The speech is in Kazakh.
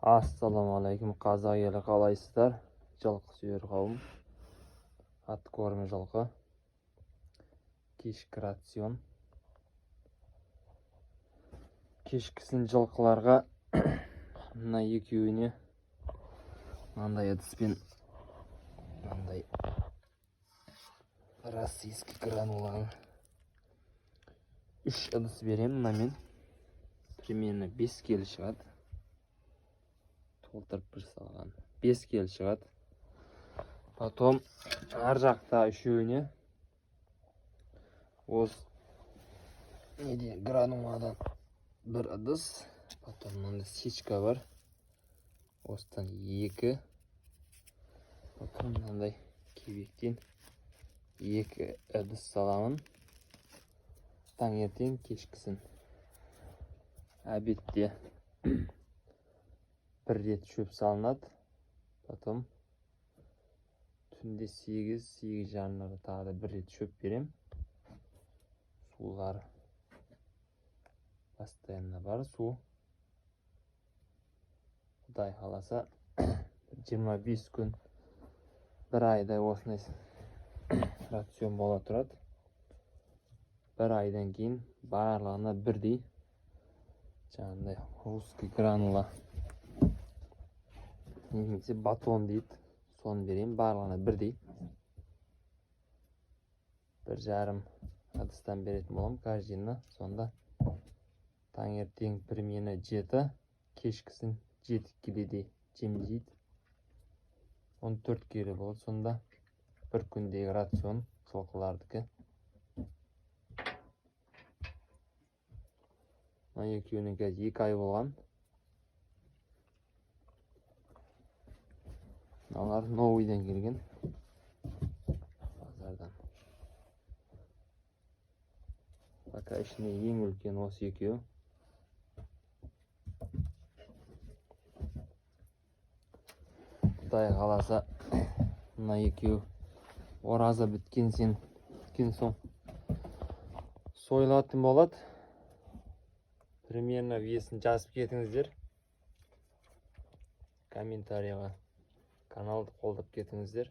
Assalomu alaykum qazoylar qalaysizlar? Жылқы сүйер қауым. Ат көрме жылқы. Кешкі рацион. Кешкісін жылқыларға мына екеуіне мынандай ыдыспен мынандай российский грануланы 3 ыдыс беремін. Мынамен примерно 5 келі шығады. Толтырып бір салған 5 келі шығады. Потом ар жақта үшеуіне осы неде грануладан бір ыдыс. Потом мында сечка бар. Осыдан 2. Потом мынандай кебектен 2 ыдыс саламын. Таңертең кешкісін. Обедте бір рет шөп салынады. Потом түнде 8 жарымда тағы да бір рет шөп берем. Сулар постоянно бар су. Құдай қаласа 25 күн бір айдай осындай рацион бола тұрады. Бір айдан кейін барлығына бірдей жаңағындай русский гранула немесе батон дейді, соны берейін. Барлығына бірдей 1,5 ыдыстан беретін болам каждыйына. Сонда таңертең примерно 7, кешкісін 7 келедей жем жейді. 14 келі болады. Сонда бір күндегі рацион жылқылардікі. Мына екеуінің қазір 2 ай болған. Мыналар новыйдан келген базардан. Пока ішіне ең үлкен осы екеу. Құдай қаласа мына екеу ораза біткен соң сойылатын болады. Примерно весін жазып кетіңіздер. Комментарийға каналды қолдап кетіңіздер.